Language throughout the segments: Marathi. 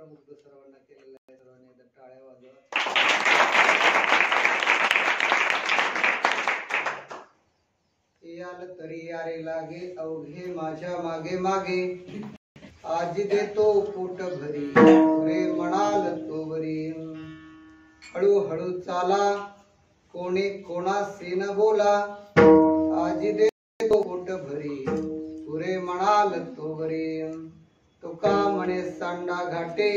मंत्रमुग्ध सर्वांना केलेला आहे. सर्वांनी एकदा टाळ्या वाजवा. याल तरी यारे लागे अवघे माझ्या मागे मागे, आज देतो पोट भरी रे म्हणाल तो बरी. हळूहळू चाला कोणी कोणाशी न बोला, आज देतो पोट भरी पुरे म्हणाल तो बरी. तुका म्हणे सांडा घाटे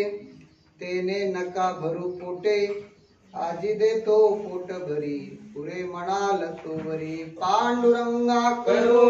तेने नका भरू पोटे, आजी देतो पोट भरी पुरे म्हणाल तो बरी. पांडुरंगा करो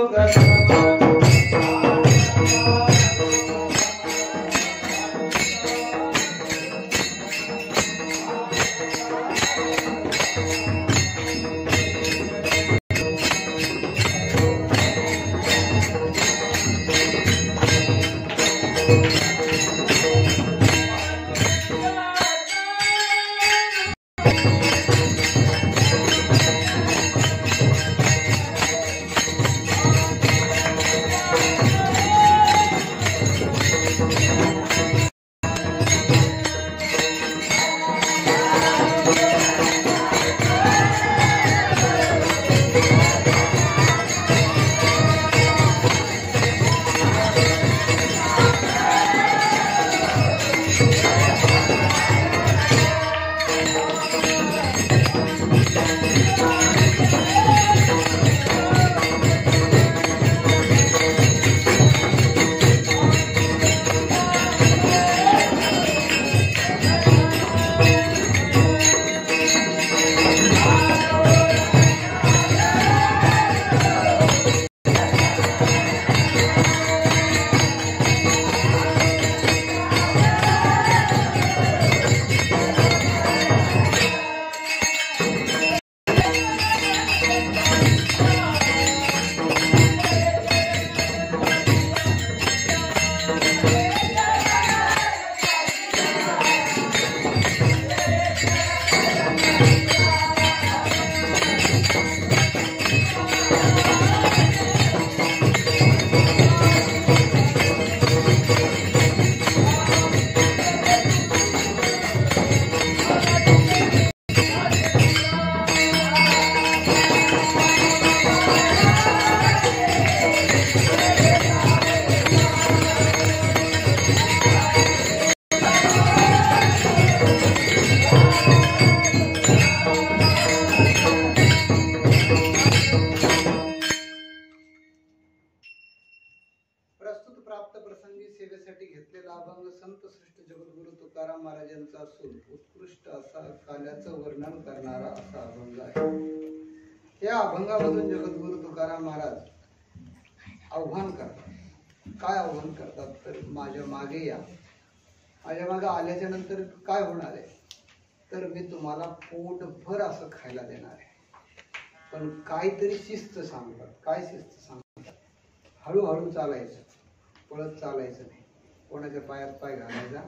सेवेसाठी घेतलेला अभंग संत श्रेष्ठ जगद्गुरु तुकाराम महाराजांचा असून उत्कृष्ट असा काल्याचं वर्णन करणारा असा अभंग आहे. या अभंगामधून जगद्गुरु तुकाराम महाराज आव्हान करतात. काय आव्हान करतात तर माझ्या मागे या. माझ्या मागे आल्याच्या नंतर काय होणार आहे तर मी तुम्हाला पोटभर असं खायला देणार आहे. पण काहीतरी शिस्त सांगतात. काय शिस्त सांगतात? हळूहळू चालायचं, पळत चालायचं नाही, कोणाच्या पायात पाय घालायचा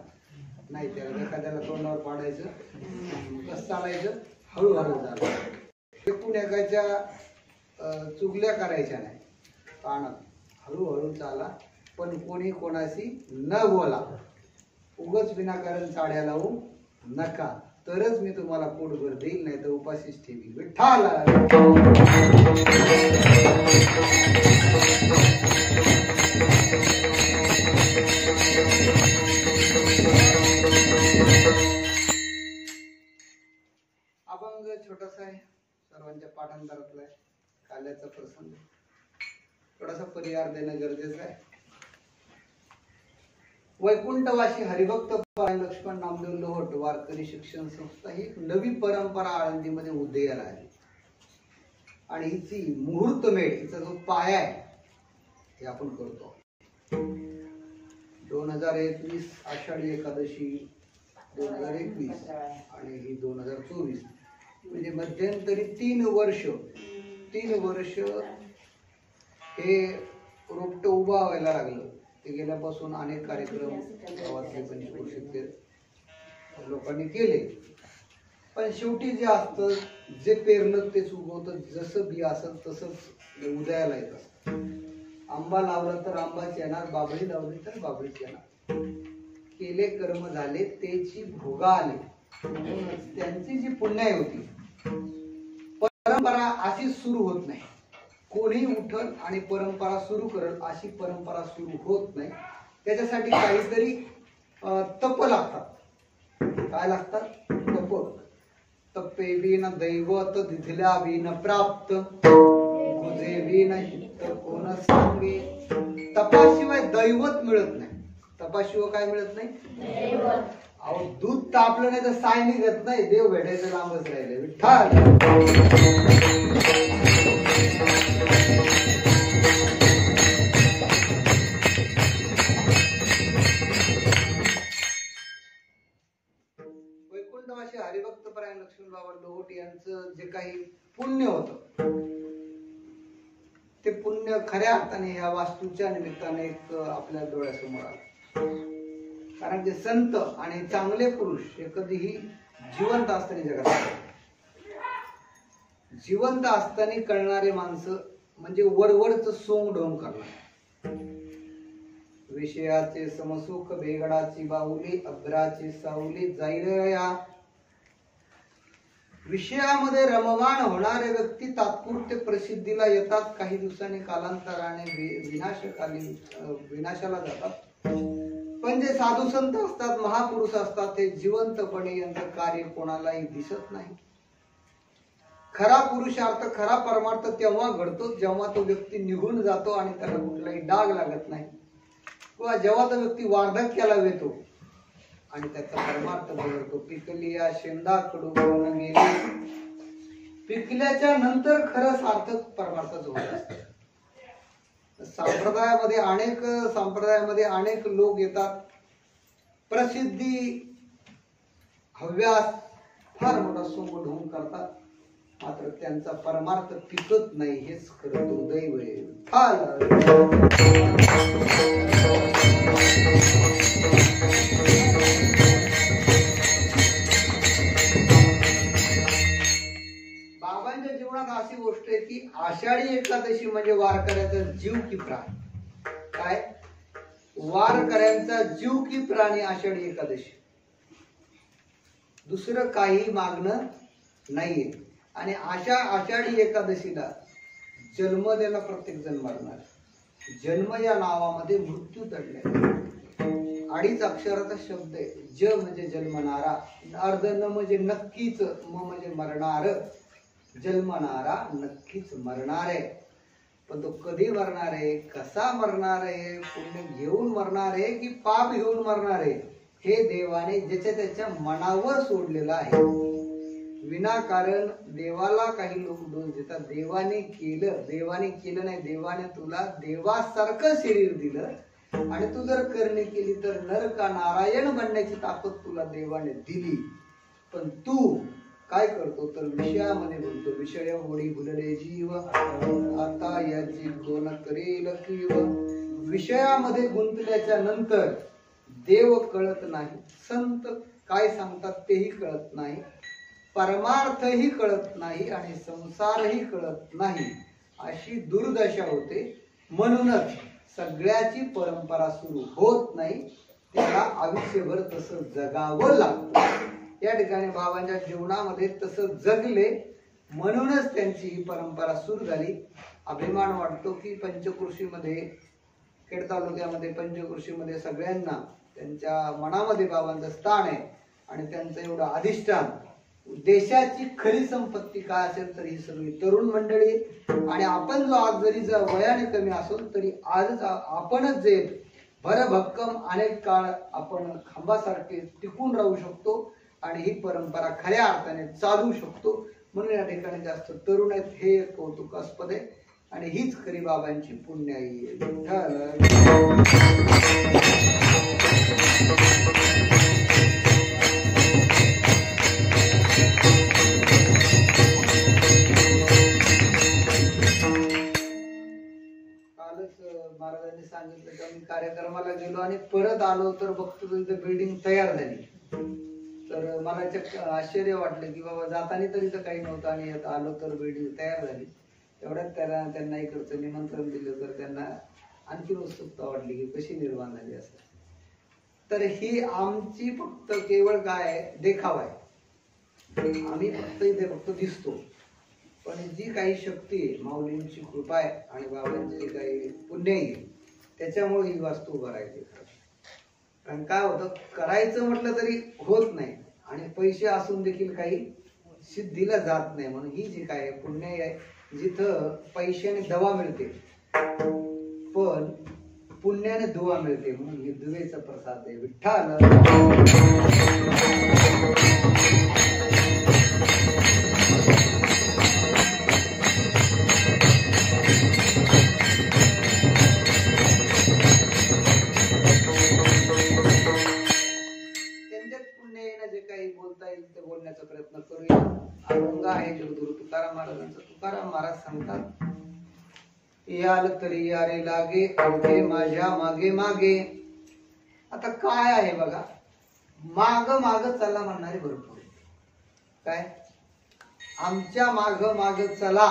नाही, त्याला एखाद्याला तोंडावर पाडायचं, कसं चालायचं? हळूहळू चालायचं. एकूण एकाच्या चुगल्या करायच्या नाही, कानात हळूहळू चाला, पण कोणी कोणाशी न बोला, उगच विनाकारण चाड्या लावू नका, तरच मी तुम्हाला पोटभर देईल, नाही तर उपाशीच ठेवी. विठ्ठल अभंग छोटासा आहे, सर्वांच्या पाठांतरातला आहे. काल्याचा प्रसंग थोडासा परिहार देणं गरजेचं आहे. वैकुंठवासी हरिभक्त लक्ष्मण नामदेव लोहट वारकरी शिक्षण संस्था ही एक नवी परंपरा आळंदीमध्ये उदयाला आली आणि हिची मुहूर्तमेढ, हिचा जो पाया आहे हे आपण करतो. 2021 आषाढी एकादशी 2021 आणि ही 2024, म्हणजे मध्यंतरी 3 वर्ष हे रोपटं उभं व्हायला लागलं. ते गेल्यापासून अनेक कार्यक्रम गावातले पंचक्रोशीतील लोकांनी केले, पण शेवटी जे असतं, जे पेरलं तेच उगवतं. जसं बी असत तसंच उदयाला येत असतं. आंबा लावला तर आंबाच येणार, बाबळी लावली तर बाबळीच येणार. केले कर्म झाले तेची भोगा आले. म्हणूनच त्यांची जी पुण्याई होती, परंपरा अशी सुरू होत नाही. कोणी उठल आणि परंपरा सुरू करल अशी परंपरा सुरू होत नाही. त्याच्यासाठी काहीतरी तप लागतात. काय लागतात? तप. तपे विन दैवत दिधल्या विन प्राप्त, गुजे विन हित कोण सांगे. तपाशिवाय दैवत मिळत नाही. तपाशिवाय काय मिळत नाही? अहो, दूध तापलं नाही तर साय निघत नाही. देव भेटायचं लांबच राहिले. विठ्ठल. वैकुंठवासी हरिभक्तपरायण लक्ष्मणबाबा लोहोट यांचं जे काही पुण्य होतं, ते पुण्य खऱ्या अर्थाने या वास्तूच्या निमित्ताने एक आपल्या डोळ्यासमोर आलं. कारण ते संत आणि चांगले पुरुष हे कधीही जिवंत असताना जगात, जिवंत असताना कळणारे माणसं म्हणजे वरवरच सोंग ढोंग करणार. विषयाचे समसुख बेगडाची बाहुली, अग्राची सावली जाईल या. विषयामध्ये रममाण होणारे व्यक्ती तात्पुरते प्रसिद्धीला येतात. काही दिवसांनी कालांतराने विनाशाला जातात. पण जे साधू संत असतात, महापुरुष असतात, ते जिवंतपणे यांचं कार्य कोणालाही दिसत नाही. खरा पुरुषार्थ, खरा परमार्थ तेव्हा घडतो जेव्हा तो व्यक्ती निघून जातो आणि त्याला कुठलाही डाग लागत नाही, किंवा जेव्हा तो व्यक्ती वार्धक्याला येतो आणि त्याचा परमार्थ बदलतो. पिकली या शेंदाकडून गेली. पिकल्याच्या नंतर खरं सार्थक परमार्थच होत असतं. संप्रदायामध्ये अनेक लोक येतात, प्रसिद्धी हव्यास फार मोठा सोंग ढोंग करतात, मात्र त्यांचा परमार्थ पिकत नाही. हेच खरं दुर्दैव आहे. बाबांच्या जीवनात अशी गोष्ट आहे की आषाढी एकादशी म्हणजे वारकऱ्याचा जीव की प्राण. काय? वारकऱ्यांचा जीव की प्राणी आषाढी एकादशी. दुसरं काही मागणं नाहीये. आणि अशा आषाढी एकादशीला जन्म द्यायला प्रत्येक जण मरणार. जन्म या नावामध्ये मृत्यू दडलाय. 2 अक्षराचा शब्द आहे. ज म्हणजे जन्मणारा, अर्ध न म्हणजे नक्कीच, म म्हणजे मरणार. जन्मणारा नक्कीच मरणार आहे. पण तो कधी मरणार आहे, कसा मरणार आहे, पुण्य घेऊन मरणार आहे की पाप घेऊन मरणार आहे, हे देवाने ज्याच्या त्याच्या मनावर सोडलेलं आहे. विनाकारण देवाला काही लोक दोष देतात. देवाने केलं नाही. देवाने तुला देवासारखं शरीर दिलं आणि तू जर करणी केली तर नर का नारायण बनण्याची ताकद तुला देवाने दिली. पण तू काय करतो तर विषयामध्ये बोलतो. विषय होडी भुलले जीव, आता याची कोण करेल कीव. विषयामध्ये गुंतल्याच्या नंतर देव कळत नाही, संत काय सांगतात तेही कळत नाही, परमार्थही कळत नाही आणि संसारही कळत नाही. अशी दुर्दशा होते. म्हणूनच सगळ्याची परंपरा सुरू होत नाही. त्याला आयुष्यभर तसं जगावं लागतं. या ठिकाणी बाबांच्या जीवनामध्ये तसं जगले म्हणूनच त्यांची ही परंपरा सुरू झाली. अभिमान वाटतो की पंचकृषीमध्ये, खेड तालुक्यामध्ये पंचकृषीमध्ये सगळ्यांना त्यांच्या मनामध्ये बाबांचं स्थान आहे आणि त्यांचं एवढं अधिष्ठान. देशाची खरी संपत्ती काय असेल तर ही सगळी तरुण मंडळी. आणि आपण जो आज जरी वयाने कमी असेल तरी आजच आपणच जे भरभक्कम अनेक काळ आपण खांबासारखे टिकून राहू शकतो आणि ही परंपरा खऱ्या अर्थाने चालू शकतो. म्हणून या ठिकाणी जास्त तरुण आहेत, हे कौतुकास्पद आहे आणि हीच खरी बाबांची पुण्याई आहे. महाराजांनी सांगितलं की आम्ही कार्यक्रमाला गेलो आणि परत आलो तर बघतो तिथं बिल्डिंग तयार झाली. तर मला आश्चर्य वाटलं की बाबा जाताना तरी इथं काही नव्हतं आणि आता आलो तर बिल्डिंग तयार झाली. तेवढ्यात त्यांना इकडचं निमंत्रण दिलं तर त्यांना आणखी उत्सुकता वाटली की कशी निर्माण झाली असं. तर ही आमची फक्त केवळ काय देखावा आहे. आम्ही फक्त दिसतो, पण जी काही शक्ती आहे, माऊलींची कृपा आहे आणि बाबांची जी काही पुण्य आहे, त्याच्यामुळे ही वास्तू उभं राहिली. कारण काय होतं, करायचं म्हटलं तरी होत नाही आणि पैसे असून देखील काही सिद्धीला जात नाही. म्हणून ही जी काय पुण्य आहे, जिथं पैशाने दवा मिळते पण पुण्याने दुवा मिळते, म्हणून ही दुवेचा प्रसाद आहे. विठ्ठल त्यांच्यात पुण्य येणं जे काही बोलता येईल ते बोलण्याचा प्रयत्न करूया. अभंग आहे जगद्गुरु तुकाराम महाराजांचा. तुकाराम महाराज सांगतात, याल तरी यारे लागे अवघे माझ्या मागे मागे. आता काय आहे बघा, माग माग चला म्हणणारे भरपूर. काय आमच्या माग माग चला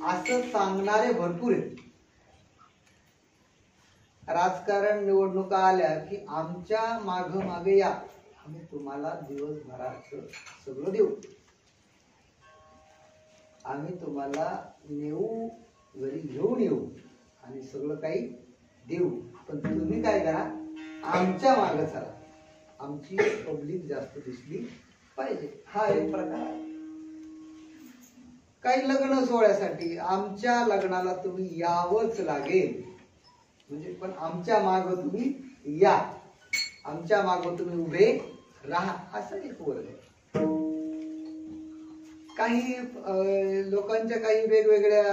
असं सांगणारे भरपूर आहेत. राजकारण निवडणुका आल्या की आमच्या माग मागे या, आम्ही तुम्हाला दिवसभराचं सगळं देऊ, आम्ही तुम्हाला नेऊ, घरी घेऊन येऊ आणि सगळं काही देऊ, पण तुम्ही काय करा, आमच्या मागे चला, आमची पब्लिक जास्त दिसली पाहिजे. हा एक प्रकार आहे. काही लग्न सोहळ्यासाठी आमच्या लग्नाला तुम्ही यावंच लागेल, म्हणजे पण आमच्या माग तुम्ही या, आमच्या माग तुम्ही उभे राहा, असं एक वर्ग आहे. काही लोकांच्या काही वेगवेगळ्या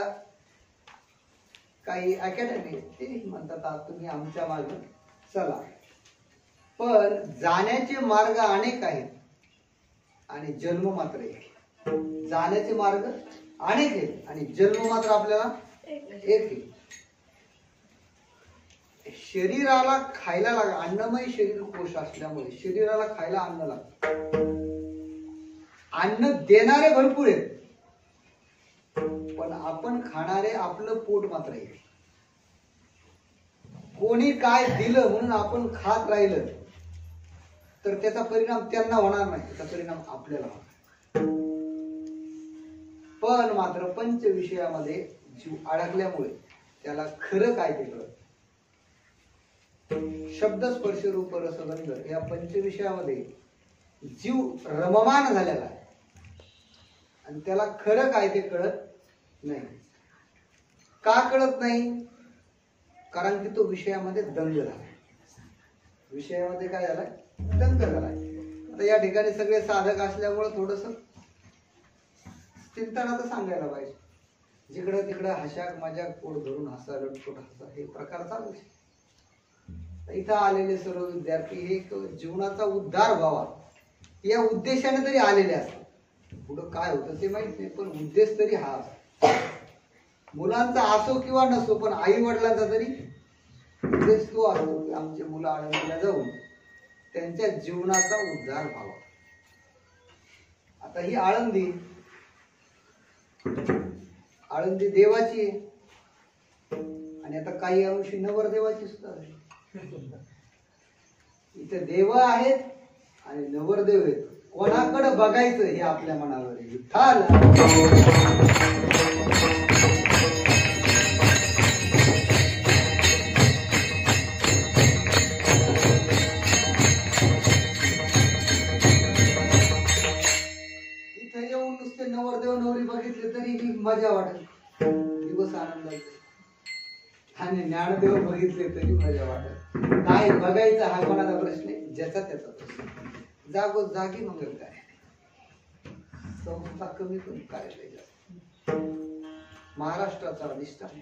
काही अकॅडमी ते म्हणतात तुम्ही आमच्या मागे चला, पण जाण्याचे मार्ग अनेक आहेत आणि जन्म मात्र एक. जाण्याचे मार्ग अनेक आहेत आणि जन्म मात्र आपल्याला एक आहे. शरीराला खायला लाग, अन्नमय शरीर कोश असल्यामुळे शरीराला खायला अन्न लागतं. अन्न देणारे भरपूर आहेत, पण आपण खाणारे आपलं पोट मात्र आहे. कोणी काय दिलं म्हणून आपण खात राहिलं तर त्याचा परिणाम त्यांना होणार नाही, त्याचा परिणाम आपल्याला होणार. पण मात्र पंच विषयामध्ये जीव अडकल्यामुळे त्याला खरं काय ते कळत. शब्द स्पर्श रूप रसगंध या पंचविषयामध्ये जीव रममान झालेला आहे आणि त्याला खरं काय ते कळत नाही. का कळत नाही? कारण की तो विषयामध्ये दंग झाला. विषयामध्ये काय झालाय? दंग झालाय. आता या ठिकाणी सगळे साधक असल्यामुळे थोडस चिंतनाचं सांगायला पाहिजे. जिकडं तिकडं हशाक मजाक पोट धरून हसा, लटपोट हसा, हे प्रकार चालू. इथं आलेले सर्व विद्यार्थी हे जीवनाचा उद्धार व्हावा या उद्देशाने तरी आलेले असतात. पुढं काय होतं ते माहित नाही, पण उद्देश तरी हा असतो. मुलांचा असो किंवा नसो, पण आई वडिलांचा तरी उद्देश तो असतो की आमचे मुलं आळंदीला जाऊन त्यांच्या जीवनाचा उद्धार व्हावा. आता ही आळंदी देवाची आहे आणि आता काही अंशी नवरदेवाची सुद्धा आहे. इथे देव आहेत आणि नवरदेव आहेत. कोणाकडे बघायचं हे आपल्या मनावर आहे. इथे येऊन नुसते नवरदेव नवरी बघितले तरी मजा वाटेल, दिवस आनंदाचे. आणि ज्ञानदेव बघितले तरी मजा वाटत. काय बघायचं हा कोणाचा प्रश्न आहे? ज्याचा त्याचा प्रश्न. जागोजागी मंगल कार्य, संस्था कमी पण कार्यालय जास्त. महाराष्ट्राचा अधिष्ठान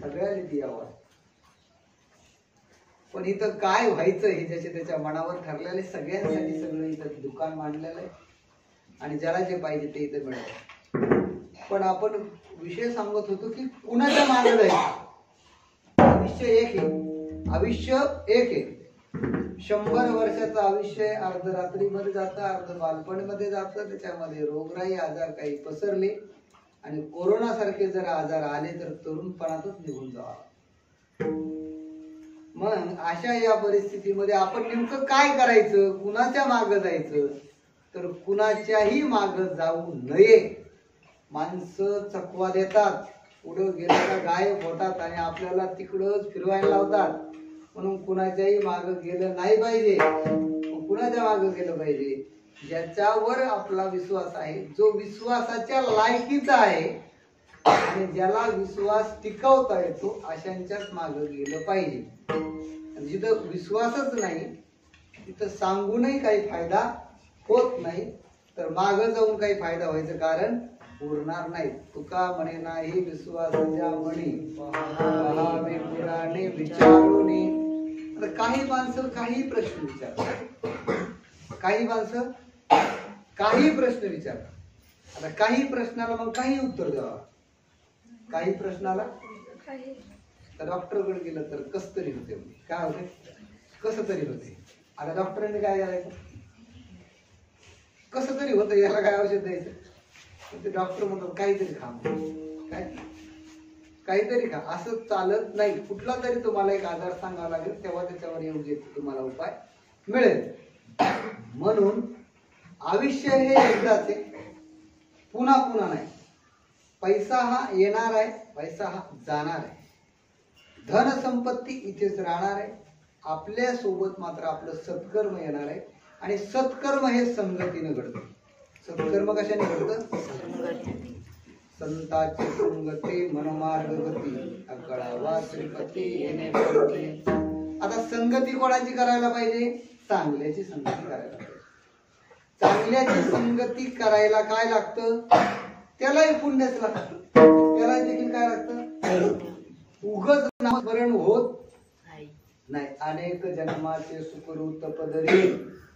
सगळ्यांनी द्यावा. पण इथं काय व्हायचं हे ज्याच्या त्याच्या मनावर ठरलेले, सगळ्यांसाठी सगळं इथं दुकान मांडलेलं आहे आणि ज्याला जे पाहिजे ते इथं मिळालं. पण आपण विषय सांगत होतो की कुणाच्या मागे जायचं. आयुष्य एक आहे, आयुष्य एक आहे. 100 वर्षाचं आयुष्य अर्ध रात्रीमध्ये जातं, अर्ध बालपणमध्ये जातं. त्याच्यामध्ये रोगराई आजार काही पसरले आणि कोरोना सारखे जर आजार आले तर तरुणपणातच निघून जावा. मग अशा या परिस्थितीमध्ये आपण नेमकं काय करायचं, कुणाच्या मागं जायचं, तर कुणाच्याही मागं जाऊ नये. माणसं चकवा देतात, पुढं गेलं का गायब होतात आणि आपल्याला तिकडंच फिरवायला लावतात. म्हणून कुणाच्याही मागं गेलं नाही पाहिजे. कुणाच्या मागं गेलं पाहिजे, ज्याच्यावर आपला विश्वास आहे, जो विश्वासाच्या लायकीचा आहे आणि ज्याला विश्वास टिकवता येतो, अशांच्याच मागं गेलं पाहिजे. जिथं विश्वासच नाही तिथं सांगूनही काही फायदा होत नाही, तर मागं जाऊन काही फायदा व्हायचं कारण उरणार नाही. तुका म्हणे नाही विश्वासाच्या म्हणी, पहावे पुराणे विचारूनी. आता काही माणसं काही प्रश्न विचारतात, काही माणसं काही प्रश्न विचारतात. आता काही प्रश्नाला मग काही उत्तर द्यावा. काही प्रश्नाला डॉक्टरकडे गेलं तर कस तरी होते, काय होते, कसं तरी होते. आता डॉक्टरांनी काय करायचं, कसं तरी होतं, याला काय औषध द्यायचं, ते डॉक्टर म्हणतात काहीतरी खा, काय काहीतरी खा. असं चालत नाही. कुठला तरी तुम्हाला एक आजार सांगावा लागेल, तेव्हा त्याच्यावर योग्य तुम्हाला उपाय मिळेल. म्हणून आयुष्य हे एकदाच आहे, पुन्हा पुन्हा नाही. पैसा हा येणार आहे, पैसा हा जाणार आहे. धन संपत्ती इथेच राहणार आहे. आपल्या सोबत मात्र आपलं सत्कर्म येणार आहे आणि सत्कर्म हे संगतीनं घडतं. सत्कर्म कशाने घडतं? संताची संगती मनमार्ग गती, अकळावा श्रीपती येणे पडते. आता संगती कोणाची करायला पाहिजे? चांगल्याची संगती करायला पाहिजे. चांगल्याची संगती करायला काय लागतं? त्यालाही पुण्यच लागतं. त्याला देखील काय लागतं? उगच नामस्मरण होत नाही. अनेक जन्माचे सुकृत पदरी,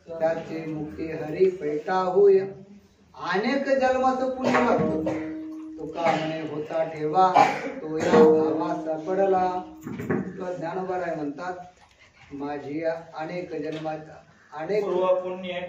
त्याचे मुक्ती हरी पैठा होय. अनेक जन्माचं पुण्य लागतं. तुका म्हणे होता ठेवा, तो या भावाचा पडला. ज्ञानोबा राय म्हणतात, माझी अनेक जन्माचा अनेक पुण्य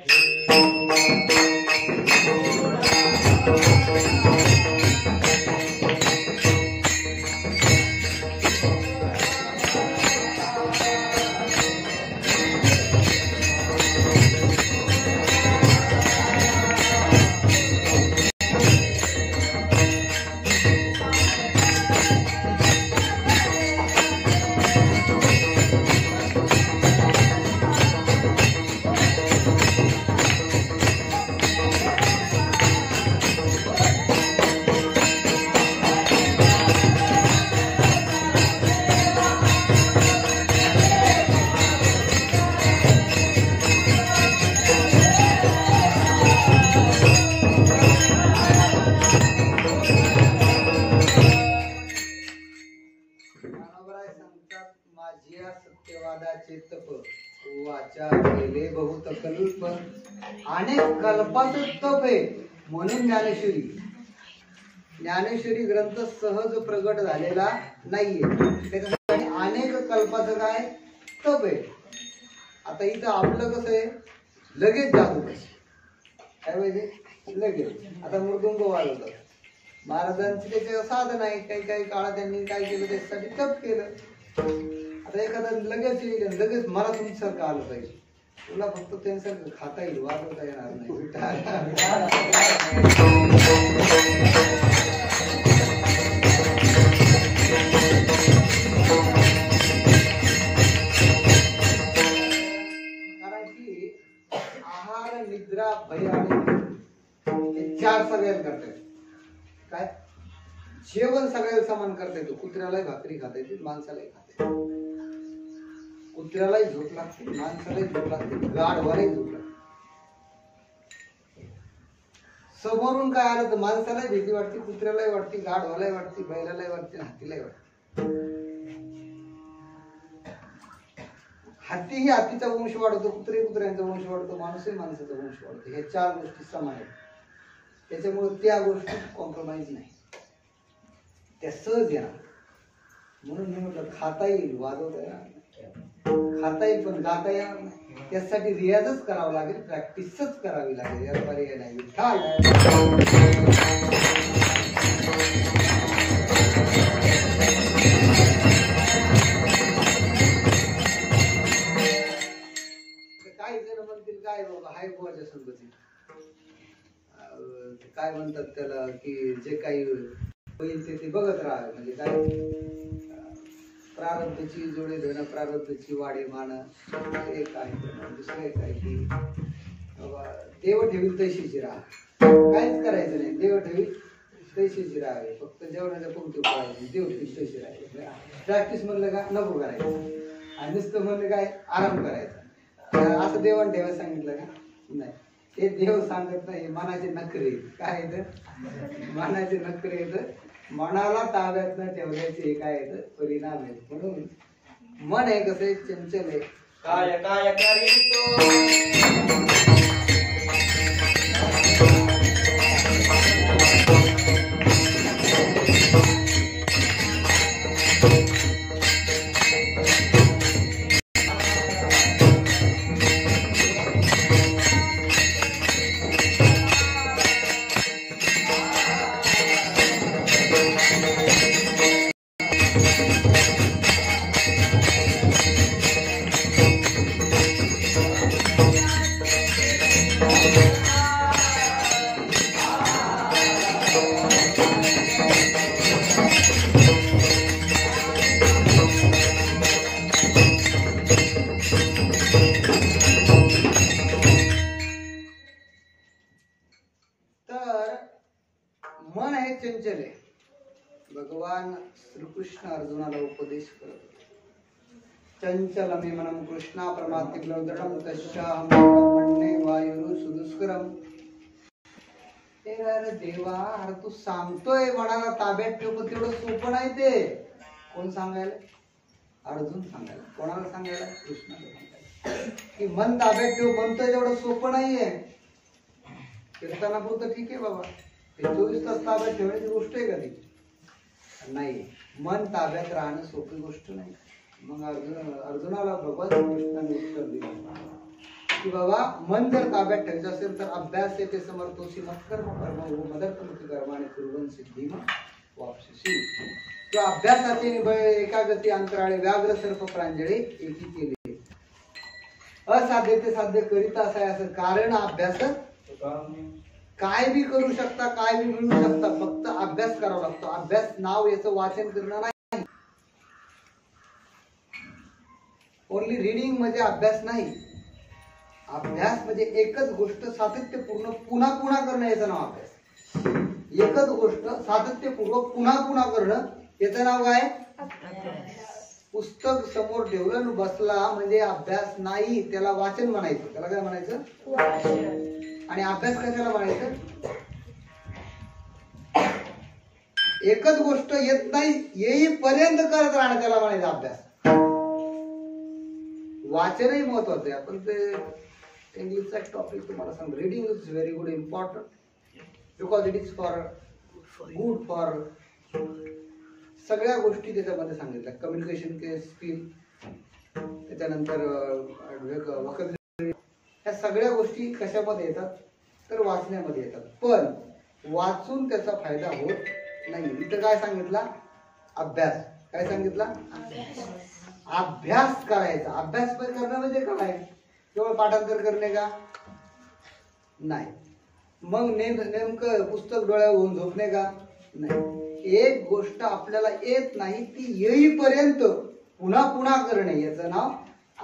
सत्यवादाचे तप वाचा केले बहुत कल्प. अनेक कल्पाचं तप आहे. म्हणून ज्ञानेश्वरी ग्रंथ सहज प्रगट झालेला नाहीये. त्याच्यासाठी अनेक कल्पाचं काय तप आहे. आता इथं आपलं कसं आहे, लगेच जादू काय पाहिजे, लगेच. आता मृदुंग वाजवतात. महाराजांचे त्याचे साधन आहे. काही काळात त्यांनी काय केलं, त्याच्यासाठी तप केलं. आता एखादा लगेच येईल, लगेच मला तुमच्यासारखं आलं पाहिजे. तुला फक्त त्यांच्यासारखं खाता येईल, वाजवता येणार नाही. कारण की आहार, निद्रा, भय आणि हे चार सगळ्यात करतात. काय जेवण सगळ्याला समान करता येतो. कुत्र्यालाही भाकरी खाता येते, माणसालाही खाता येते. कुत्र्यालाही झोप लागते, माणसालाही झोप लागते, गाढवालाही झोप लागते. समोरून काय आलं तर माणसालाही भीती वाटते, कुत्र्यालाही वाटते, गाढवालाही वाटते, बैलालाही वाटते, हत्तीलाही वाटते. हत्ती ही हत्तीचा वंश वाढवतो, कुत्र्यांचा वंश वाढतो, माणूसही माणसाचा वंश वाढतो. हे चार गोष्टी समान आहेत. त्याच्यामुळे त्या गोष्टी कॉम्प्रोमाइज नाही, त्या सहज येणार. म्हणून मी म्हटलं खाता येईल, वाजवता येणार, खाता येईल, पण गाता येणार नाही. त्यासाठी रियाजच करावं लागेल, प्रॅक्टिसच करावी लागेल. या पर्याय नाही. काही जण म्हणतील काय बाबा हाय बुवाच्या संगती, काय म्हणतात त्याला की जे काही होईल ते बघत राहा, म्हणजे काय प्रारब्धची जोडे धन प्रारब्धची वाढे मान, एक आहे दुसरे काय की बाबा देव ठेवील तशीची राहा, काहीच करायचं नाही, देव ठेवील तशीची राहावे, फक्त जेवणाच्या पंक्ती पडायची, देव ठेवील तशी राहावी. प्रॅक्टिस म्हणलं का नको करायचं, आणि नुसतं म्हणलं काय आराम करायचा, असं देवान ठेवायला सांगितलं का नाही. हे देव सांगत नाही, मनाचे नखरे. काय येतं मनाचे नखरे येतं, मनाला ताब्यात न ठेवण्याचे काय येतं परिणाम आहेत. म्हणून मन आहे कसं चंचल आहे. काय काय करीतो चंचल आहे. भगवान श्रीकृष्ण अर्जुनाला उपदेश करत चंचलमे मनम कृष्णा परमातिक्लौदृढम तस्याहं मन्ये वायुरु सुदुष्करम. अरे देवा, अरे तू सांगतोय मनाला ताब्यात ठेव, पण तेवढं सोपं नाही ते. कोण सांगायला? अर्जुन सांगायला. कोणाला सांगायला? कृष्णाला सांगायला की मन ताब्यात ठेव म्हणतोय, तेवढं सोपं नाहीये. कीर्तनापुरतं ठीक आहे बाबा, ते 24 तास ताब्यात ठेवण्याची गोष्ट आहे का ती? नाही. मन ताब्यात राहणं सोपी गोष्ट नाही. मग अर्जुनाला भगवान कृष्णाने उत्तर दिलं की बाबा, मन जर ताब्यात ठेवायचं असेल तर अभ्यास येते समर्थोसी मत्कर्म कर्म मदर्थमुखी कर्माने कुर्वन् सिद्धिम वाप्स्यसि. तो अभ्यासाचे निभय एकागती अंतराळे व्याघ्र सर्प प्रांजळे एकी केले. असाध्य ते साध्य करीत असाय असं कारण अभ्यास. काय बी करू शकता, काय बी मिळू शकता, फक्त अभ्यास करावा लागतो. अभ्यास नाव याचं वाचन करणं नाही. ओनली रिडिंग म्हणजे अभ्यास नाही. अभ्यास म्हणजे एकच गोष्ट सातत्यपूर्ण पुन्हा पुन्हा करणं याचं नाव अभ्यास. एकच गोष्ट सातत्यपूर्वक पुन्हा पुन्हा करणं याचं नाव काय? पुस्तक समोर ठेवलं बसला म्हणजे अभ्यास नाही, त्याला वाचन म्हणायचं. त्याला काय म्हणायचं? आणि अभ्यास कशाला म्हणायचं? एकच गोष्ट येत नाही येईपर्यंत करत राहणं त्याला म्हणायचं अभ्यास. वाचनही महत्वाचं आहे. आपण ते इंग्लिशचा टॉपिक तुम्हाला सांगतो. Reading is very good important because it is for good for सगळ्या गोष्टी त्याच्यामध्ये सांगितल्या. कम्युनिकेशन स्किल, त्याच्यानंतर ह्या सगळ्या गोष्टी कशामध्ये येतात? तर वाचण्यामध्ये येतात. पण वाचून त्याचा फायदा होत नाही. इथं काय सांगितला? अभ्यास. काय सांगितला? अभ्यास करायचा. अभ्यास करणं म्हणजे काय? केवळ पाठांतर करणे का? नाही. मग नेमकं पुस्तक डोळ्यावर होऊन झोपणे का? नाही. एक गोष्ट आपल्याला येत नाही ती येईपर्यंत पुन्हा पुन्हा करणे याचं नाव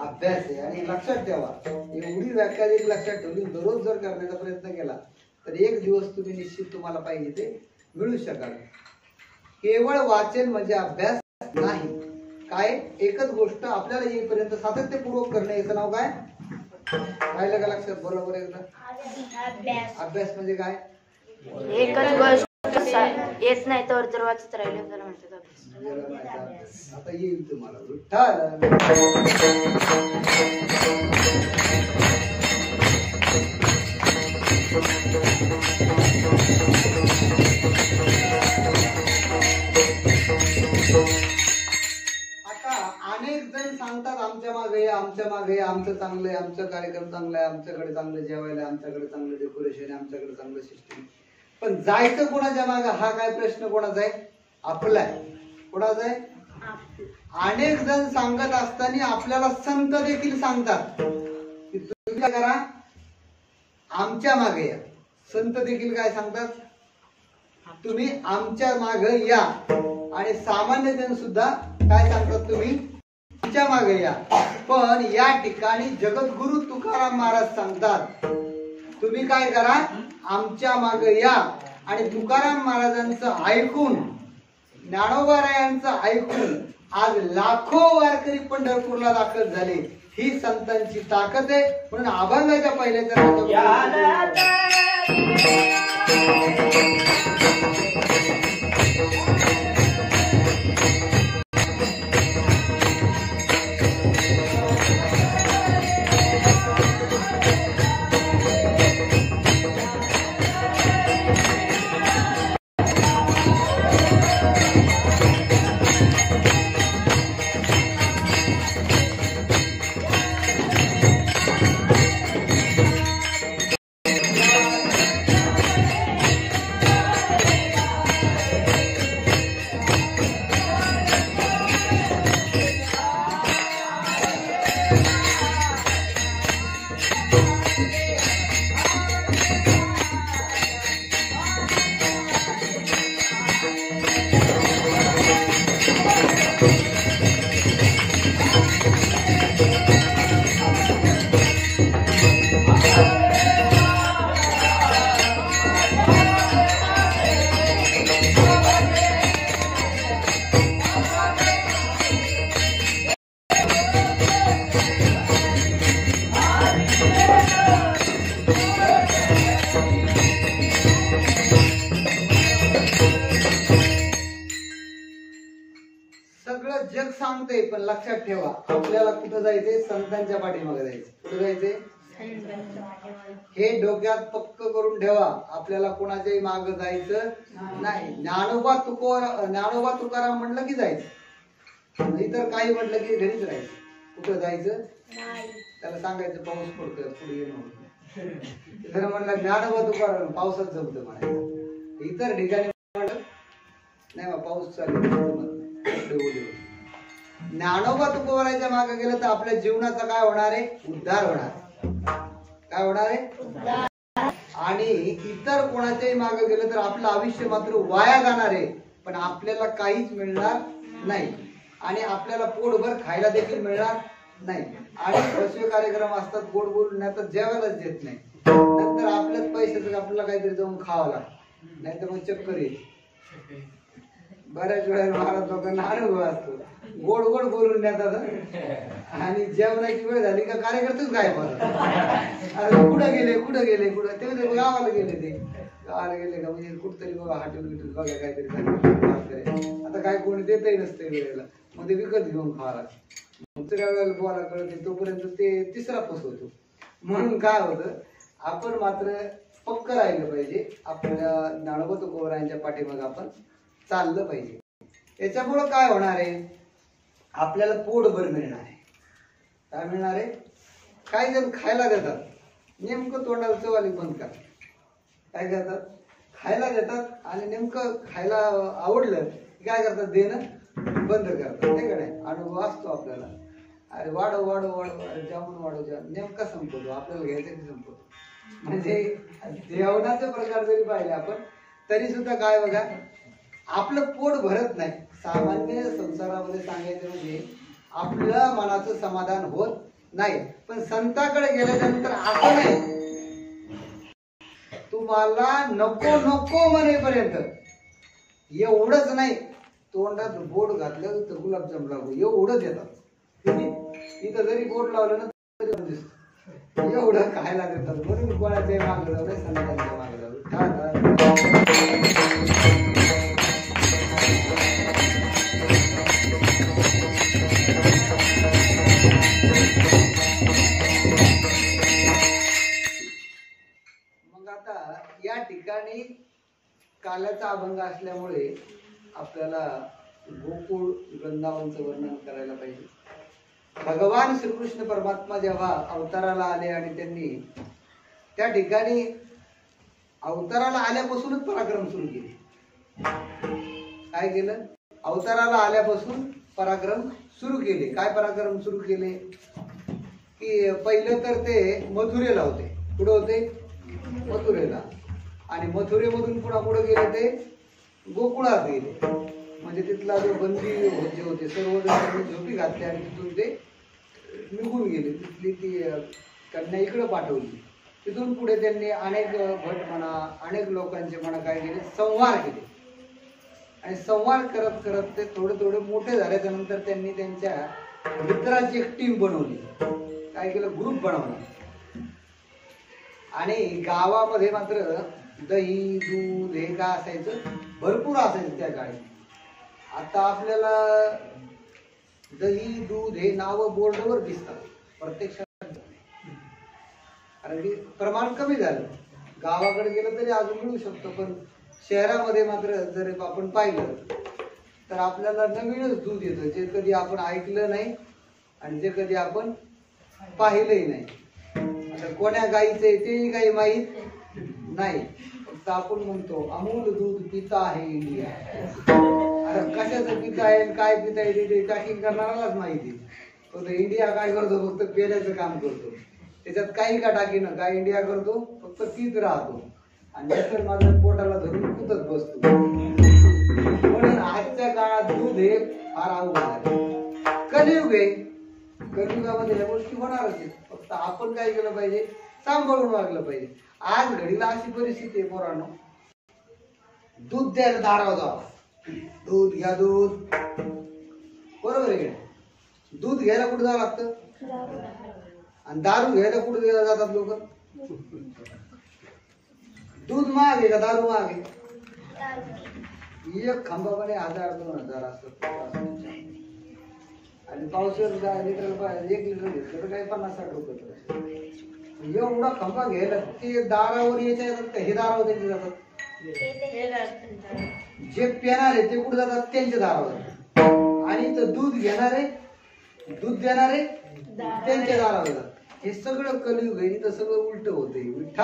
अभ्यास आहे. आणि लक्षात ठेवा, एवढी व्याख्या जरी लक्षात ठेवली, दररोज जर करण्याचा प्रयत्न केला तर एक दिवस तुम्ही निश्चित तुम्हाला पाहिजे ते मिळू शकाल. केवळ वाचन म्हणजे अभ्यास नाही. काय? एकच गोष्ट आपल्याला येईपर्यंत सातत्यपूर्वक करणे याचं नाव काय? राहिलं का लक्षात? बरोबर एकदा. अभ्यास म्हणजे काय? एकच गोष्ट येत नाही तर वाचत राहिले त्याला म्हणतात अभ्यास. आता येईल तुम्हाला विठ्ठल. आता अनेक जण सांगतात आमच्या मागे आमच्या मागे, आमचं चांगलं आहे, आमचा कार्यक्रम चांगला आहे, आमच्याकडे चांगलं जेवायला, आमच्याकडे चांगलं डेकोरेशन आहे, आमच्याकडे चांगलं सिस्टीम. पण जायचं कोणाच्या मागे हा काय प्रश्न कोणाचा आहे? आपला आहे. कोणाचा आहे? अनेक जण सांगत असताना आपल्याला संत देखील सांगतात की तुम्ही काय करा, आमच्या मागे या. संत देखील काय सांगतात, तुम्ही आमच्या मागे या. आणि सामान्य जन सुद्धा काय सांगतात, तुम्ही आमच्या मागे या. पण या ठिकाणी जगद्गुरु तुकाराम महाराज सांगतात, तुम्ही काय करा, आमच्या मागे या. आणि तुकाराम महाराजांचं ऐकून, ज्ञानोबारायांचं ऐकून आज लाखो वारकरी पंढरपूरला दाखल झाले. ही संतांची ताकद आहे. म्हणून अभंगाच्या पहिल्याच्या सगळं जग सांगते, पण लक्षात ठेवा, आपल्याला कुठं जायचंय, संतांच्या पाठीमागे जायचं. कुठं जायचंय हे डोक्यात पक्क करून ठेवा. आपल्याला कोणाच्याही माग जायचं नाही. ज्ञानोबा तुकाराम म्हणलं की जायचं, इतर काही म्हटलं की घरीच राहायचं. कुठं जायचं, त्याला सांगायचं पाऊस पडतोय पुढे येणं. जर म्हणलं ज्ञानोबा तुकाराम, पावसात जमतं म्हणायचं. इतर ठिकाणी म्हणलं नाही बा पाऊस चालू, ज्ञानोबा तुकोबाराच्या मागे गेलं तर आपल्या जीवनाचा काय होणार आहे, उद्धार होणार. काय होणार आहे. आणि इतर कोणाच्याही मागे गेलं तर आपलं आयुष्य मात्र वाया जाणार आहे. पण आपल्याला काहीच मिळणार नाही. आणि आपल्याला पोटभर खायला देखील मिळणार नाही. आणि बसवे कार्यक्रम असतात, गोड बोलून नाही तर जेवायलाच देत नाही. नंतर आपल्याच पैशाचं आपल्याला काहीतरी जाऊन खावं लागतं, नाही तर मग चक्कर येते. बऱ्याच वेळेला महाराज लोकांना अनुभव असतो, गोड गोड बोलून नेतात आणि जेवणाची वेळ झाली का कार्यकर्तेच गायब होतात. अरे कुठं गेले ते गावाला गेले. ते गावाला गेले का म्हणजे कुठतरी बघा हॉटेल बिटेल बघा काहीतरी. आता काय कोणी देतही नसते वेळेला, मग ते विकत घेऊन खावा लागतं. दुसऱ्या वेळेला बोला कळते तोपर्यंत ते तिसरा फसवतो. म्हणून काय होतं, आपण मात्र पक्क राहिलं पाहिजे. आपल्या ज्ञानोबा तुकोबारायांच्या पाठीमागे आपण चाललं पाहिजे. याच्यामुळं काय होणार आहे, आपल्याला पोटभर मिळणार आहे. काय मिळणार आहे, काही जण खायला देतात, नेमकं तोंडाला चवाली बंद करतात. काय करतात, खायला देतात आणि नेमकं खायला आवडलं की काय करतात, देणं बंद करतात. ते का नाही, अनुभव असतो आपल्याला. अरे वाढव जाऊन वाढव नेमका संपवतो, आपल्याला घ्यायचं की संपवतो. म्हणजे जेवणाचे प्रकार जरी पाहिले आपण तरी सुद्धा काय बघा, आपलं पोट भरत नाही. सामान्य संसारामध्ये सांगायचं म्हणजे आपलं मनाचं समाधान होत नाही. पण संताकडे गेल्यानंतर असं नाही, तुम्हाला नको नको म्हणेपर्यंत एवढंच नाही, तोंडात बोट घातलं तर गुलाबजाम लागू एवढंच येतात. इथं जरी बोट लावलं ना तरी दिसत, एवढं खायला देतात. म्हणून कोणाच्या मागं जाऊ, संतांच्या मागं जाऊ. मग आता या ठिकाणी काल्याचा अभंग असल्यामुळे आपल्याला गोकुळ वृंदावनचं वर्णन करायला पाहिजे. भगवान श्रीकृष्ण परमात्मा जेव्हा अवताराला आले आणि त्यांनी त्या ठिकाणी अवताराला आल्यापासूनच पराक्रम सुरू केले. काय केलं, अवताराला आल्यापासून पराक्रम सुरू केले. काय पराक्रम सुरू केले की पहिलं तर ते मथुरेला होते. कुठं होते? मथुरेला. आणि मथुरेमधून पुन्हा पुढे गेले ते गोकुळात गेले. म्हणजे तिथला जो बंदी जे होते सर्व त्यांनी झोपी घातली आणि तिथून ते निघून गेले. तिथली ती कन्या इकडं पाठवली. तिथून पुढे त्यांनी अनेक भट म्हणा अनेक लोकांचे म्हणा काय केले संहार केले. आणि संवाद करत करत ते थोडे थोडे मोठे झाल्याच्या नंतर त्यांनी त्यांच्या मित्राची एक टीम बनवली. काय केलं? ग्रुप बनवला. आणि गावामध्ये मात्र दही दूध हे काय असायचं भरपूर असायचं त्या काळी. आता आपल्याला दही दूध हे नाव बोर्डवर दिसतात, प्रत्यक्षात कारण की प्रमाण कमी झालं. गावाकडे गेलं तरी अजून मिळू शकतो, पण शहरामध्ये मात्र जर आपण पाहिलं तर आपल्याला नवीनच दूध येतं जे कधी आपण ऐकलं नाही आणि जे कधी आपण पाहिलंही नाही. आता कोण्या गाईचं आहे तेही काही माहीत नाही, फक्त आपण म्हणतो अमूल दूध पिता आहे इंडिया. आता कशाचं पिता आहे काय पिता येते ते टाकिंग करणारालाच माहिती. तो इंडिया काय करतो? फक्त पेल्याचं काम करतो. त्याच्यात काही का टाकीनं काय इंडिया करतो? फक्त तीच राहतो आणि नंतर माझ्या पोटाला धरून कुतच बसतो. म्हणून आजच्या काळात दूध हे फार अवघड आहे. कलियुग आहे. कलियुगामध्ये ह्या गोष्टी होणारच आहेत. फक्त आपण काय केलं पाहिजे? सांभाळून वागलं पाहिजे. आज घडीला अशी परिस्थिती आहे पोरांनो, दूध द्यायला दारावर जावा, दूध घ्या दूध, बरोबर आहे का? दूध घ्यायला कुठे जावं लागतं आणि दारू घ्यायला कुठे जातात लोक? दूध महाग आहे का दारू महाग आहे? एक खांबामध्ये 1000-2000 असत. आणि पावसाळ्यात 1 लिटर घेतलं तर काही 50-60 रुपये. एवढा खांबा घ्यायला ते दारावर यायच्या येतात का? हे दारावर त्यांचे जातात. जे पिणारे ते कुठे जातात? त्यांच्या दारावर. आणि तर दूध घेणारे दूध देणारे त्यांच्या दारावर जातात. हे सगळं कलियुग आहे. तर सगळं उलट होते. विठ्ठल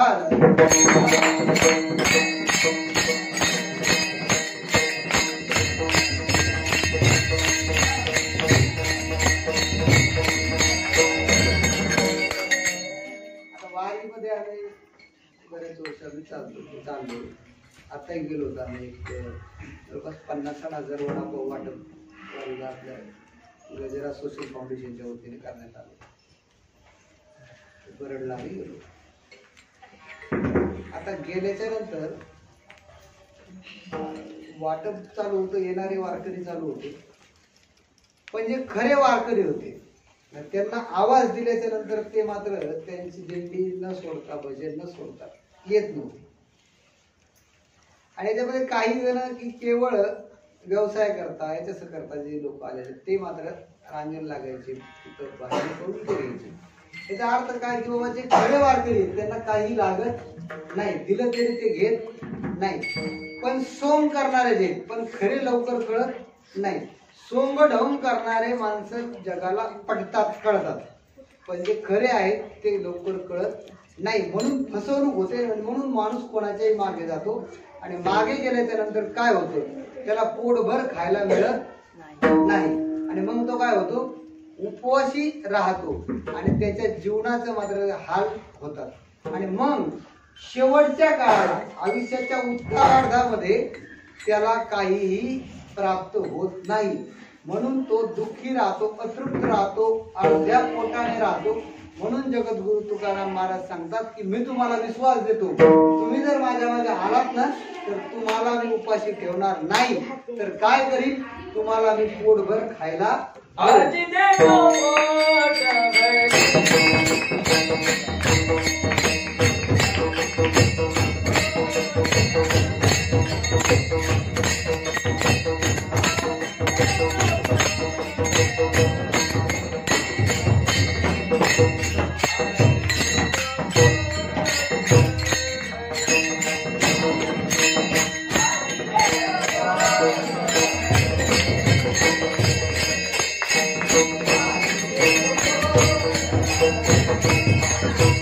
आता वारीमध्ये आम्ही बरेच वर्ष आम्ही चाललो. आताही गेलो होतो आम्ही. जवळपास 50-60 हजार वडापाव वाटप वारीला आपल्या गजरा सोशल फाउंडेशनच्या वतीने करण्यात आलं. बरडला गेलो. आता गेल्याच्या नंतर वाटप चालू होतं. येणारे वारकरी चालू होते, पण जे खरे वारकरी होते त्यांना आवाज दिल्याच्या नंतर ते मात्र त्यांची दिंडी न सोडता भजन न सोडता येत नव्हते. आणि याच्यामध्ये काही जण की केवळ व्यवसाय करता याच्यास करता जे लोक आलेले ते मात्र रांगेला लागायचे, तिथं बाहेर करून घ्यायचे. याचा अर्थ काय की बाबा जे खरे वारकरी त्यांना काही लागत नाही, दिलं तरी ते घेत नाही. पण सोंग करणारे जे पण खरे लवकर कळत नाही. सोंग ढोंग करणारे माणसं जगाला पटतात कळतात, पण जे खरे आहेत ते लवकर कळत नाही. म्हणून फसवणूक होते. म्हणून माणूस कोणाच्याही मागे जातो आणि मागे गेल्याच्या नंतर काय होतं? त्याला पोटभर खायला मिळत नाही आणि मग तो काय होतो? उपवासी राहतो आणि त्याच्या जीवनाचं मात्र हाल होतात. आणि मग शेवटच्या काळात आयुष्याच्या उत्तरार्धामध्ये त्याला काहीही प्राप्त होत नाही. म्हणून तो दुःखी राहतो, अतृप्त राहतो, अर्ध्या पोटाने राहतो. म्हणून जगद्गुरु तुकाराम महाराज सांगतात की मी तुम्हाला विश्वास देतो, तुम्ही जर माझ्या मागे आलात ना तर तुम्हाला मी उपाशी ठेवणार नाही. तर काय करीन? तुम्हाला मी पोटभर खायला Thank you.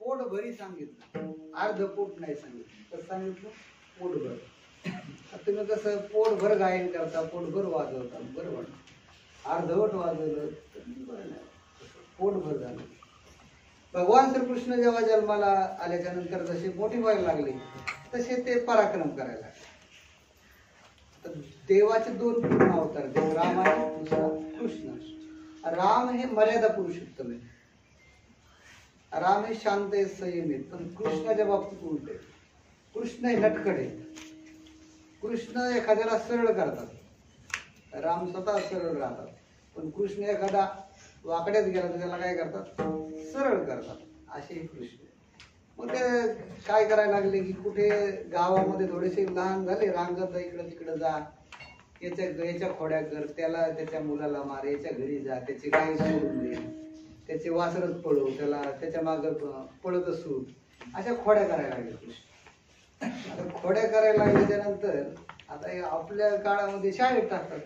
पोटभरी सांगितलं, अर्ध पोट नाही सांगितलं. कसं सांगितलं? पोटभर. आता तुम्ही कसं पोटभर गायन करता, पोटभर वाजवता, बरोबर. अर्धवट वाजवलं तर बरं नाही, पोटभर झालं. भगवान श्रीकृष्ण जेव्हा जन्माला आल्याच्या नंतर जसे मोठी व्हायला लागले तसे ते पराक्रम करायला लागले. तर देवाचे दोन पूर्ण अवतार, देव राम आणि दुसरा कृष्ण. राम हे मर्यादा पुरुषोत्तम आहे, राम हे शांत आहे, संयम आहे. पण कृष्णाच्या बाबतीत उलट आहे. कृष्ण हे नटखट आहे. कृष्ण एखाद्याला सरळ करतात, राम स्वतः सरळ राहतात. पण कृष्ण एखादा वाकड्यात गेला तर त्याला काय करतात? सरळ करतात. असे हे कृष्ण. मग ते काय करायला लागले की कुठे गावामध्ये थोडेसे लहान झाले, रांगत इकडं तिकडं जा, याच्या खोड्या कर, त्याला त्याच्या मुलाला मार, याच्या घरी जा, त्याची गाय सोडून दे, त्याचे वासरच पळव, त्याला त्याच्या माग पळत सूट, अशा खोड्या करायला लागले कृष्ण. आता खोड्या करायला लागल्याच्या नंतर आता आपल्या काळामध्ये शाळेत टाकतात.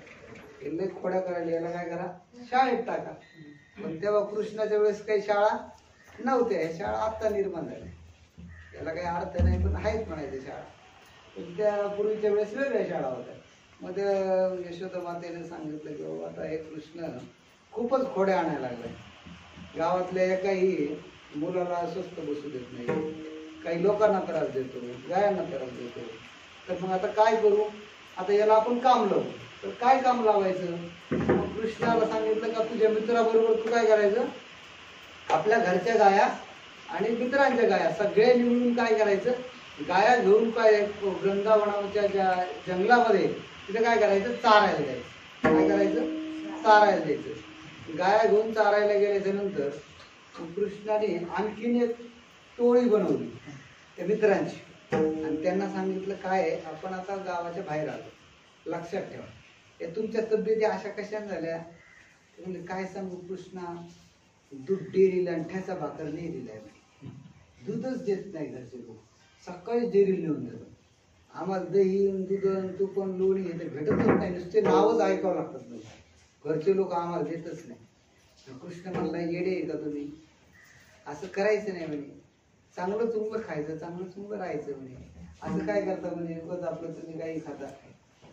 लय खोड्या करायला, याला काय करा? शाळेत टाका. पण तेव्हा कृष्णाच्या वेळेस काही शाळा नव्हत्या, ह्या शाळा आत्ता निर्माण झाल्या. याला काही अर्थ नाही, पण आहेत म्हणायच्या शाळा. पण त्या पूर्वीच्या वेळेस वेगळ्या शाळा होत्या. मग त्या यशोदा मातेने सांगितलं की बाबा आता हे कृष्ण खूपच खोड्या आणायला लागलाय. गावातल्या एकाही मुलाला स्वस्थ बसू देत नाही, काही लोकांना त्रास देतो, गायांना त्रास देतो. तर मग आता काय करू? आता याला आपण काम लावू. तर काय काम लावायचं? मग कृष्णाला सांगितलं का तुझ्या मित्राबरोबर तू काय करायचं? आपल्या घरच्या गाया आणि मित्रांच्या गाया सगळे निवडून काय करायचं? गाया घेऊन काय वृंदावनाच्या ज्या जंगलामध्ये तिथे काय करायचं? चारायला जायचं. काय करायचं? चारायला जायचं. गाया घेऊन चारायला गेल्याच्या नंतर कृष्णाने आणखीन एक टोळी बनवली त्या मित्रांची आणि त्यांना सांगितलं काय आपण आता गावाच्या बाहेर आलो, लक्षात ठेवा. या तुमच्या तब्येती अशा कशा झाल्या? म्हणजे काय सांगू कृष्णा, दूध डेअरीला आणि ठ्याचा भाकर नाही दिलाय, दूधच देत नाही घरचे लोक. सकाळी डेअरीला नेऊन देतात आम्हाला दही दूध तूप पण लोणी हे तर भेटतच नाही, नुसते नावच ऐकावं लागतात. नाही घरचे लोक आम्हाला देतच नाही. कृष्ण म्हणला येडे आहे का तुम्ही? असं करायचं नाही म्हणे. चांगलं चुंग खायचं, चांगलं चुंग राहायचं म्हणे. असं काय करता म्हणे? बस आपलं तुम्ही काही खाता.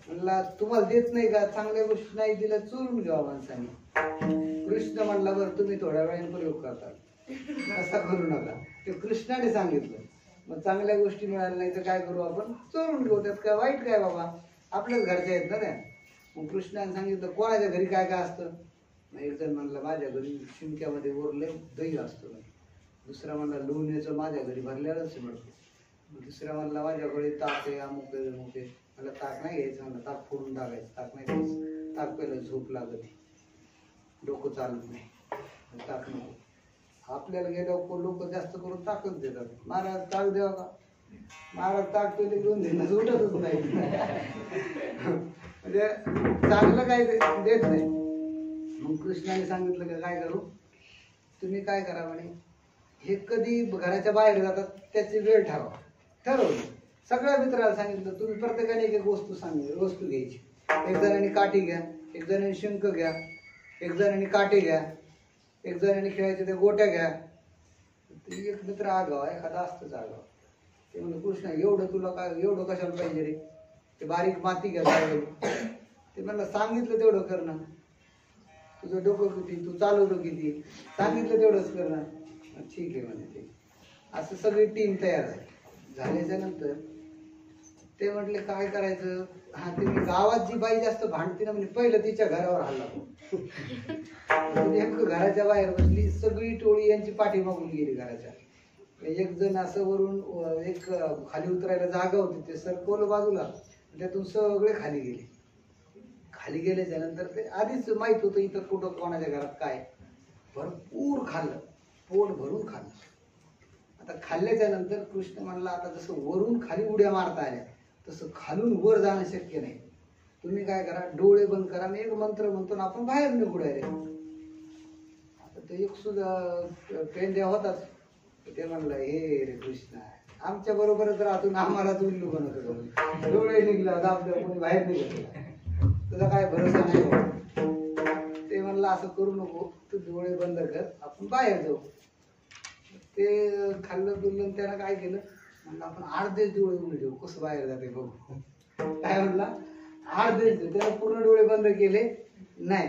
म्हणला तुम्हाला देत नाही का? चांगल्या गोष्टी नाही दिल्या चोरून घ्यावा माणसाने. कृष्ण म्हणला बरं तुम्ही थोड्या वेळाने प्रयोग करता, असा करू नका. ते कृष्णाने सांगितलं. मग चांगल्या गोष्टी मिळाल्या नाही तर काय करू आपण? चोरून घेऊ. त्यात काय वाईट काय बाबा? आपल्याच घरच्या आहेत ना त्या. मग कृष्णाने सांगितलं कोणाच्या घरी काय काय असतं? एक जण म्हणला माझ्या घरी शिंक्यामध्ये ओरले दही असतो. दुसरा म्हणला लोण्याचं माझ्या घरी भरलेलंच मिळतो. दुसऱ्या म्हणला माझ्या घरी ताक आहे, अमुक आहे, अमुक आहे. मला ताक नाही घ्यायचं, म्हणलं ताक फोडून टाकायचं. ताक नाही घ्यायचं, ताक पहिलं झोप लागत, डोकं चालत नाही, ताक नको. आपल्याला गेल्यावर लोक जास्त करून ताकच देतात. महाराज ताक द्यावा का? महाराज ताक पहिले घेऊन देणं उठतच नाही. म्हणजे चांगलं काय देत नाही. मग कृष्णाने सांगितलं का काय करू? तुम्ही काय करा म्हणे, हे कधी घराच्या बाहेर जातात त्याची वेळ ठरवली. सगळ्या मित्राला सांगितलं तुम्ही प्रत्येकाने एक एक वस्तू घ्यायची. एक जणांनी काठी घ्या, एक जणांनी शंख घ्या, एक जणांनी काठी घ्या, एक जणांनी खेळायचे त्या गोट्या घ्या. एक मित्र आगाव एखादा असतोच आगाव. ते म्हणलं कृष्णा एवढं तुला काय एवढं कशाला पाहिजे रे, ते बारीक माती घ्या. ते म्हणलं सांगितलं तेवढं कर ना, तुझं डोकं किती, तू चालवतो किती, सांगितलं तेवढंच कर ना. ठीक आहे म्हणे. ते असं सगळी टीम तयार झाल्याच्या नंतर ते म्हटले काय करायचं. हा ते गावात जी बाई जास्त भांडते ना म्हणजे पहिलं तिच्या घरावर हल्ला. नेमकं घराच्या बाहेर बसली, सगळी टोळी यांची पाठी मागून गेली घराच्या. एक जण असं वरून एक खाली उतरायला जागा होती, ते सरकवलं बाजूला, त्यातून सगळे खाली गेले. खाली गेल्याच्या नंतर ते आधीच माहित होतं इथं कुठं कोणाच्या घरात काय. भरपूर खाल्लं, पोट भरून खाल्लं. आता खाल्ल्याच्या नंतर कृष्ण म्हणला आता जसं वरून खाली उड्या मारता आल्या तसं खालून वर जाणं शक्य नाही. तुम्ही काय करा, डोळे बंद करा, मी एक मंत्र म्हणतो ना आपण बाहेर निघू डायरेक्ट. आता तो एक सुद्धा पेंड्या होताच. ते म्हणलं हे रे कृष्ण आमच्या बरोबरच राहतून आम्हाला तू उल्लू बनत होतो. डोळे निघला आपल्याला कोणी बाहेर निघत, तुझा काय भरोसा नाही बाबा. ते म्हणलं असं करू नको, तू डोळे बंद कर, आपण बाहेर जाऊ. ते खाल्लं पिल्लं, त्यानं काय केलं म्हणलं आपण 8 दिवस डोळे उघडे कसं बाहेर जाते बघू. काय म्हणला 8 दिवस. त्याला पूर्ण डोळे बंद केले नाही.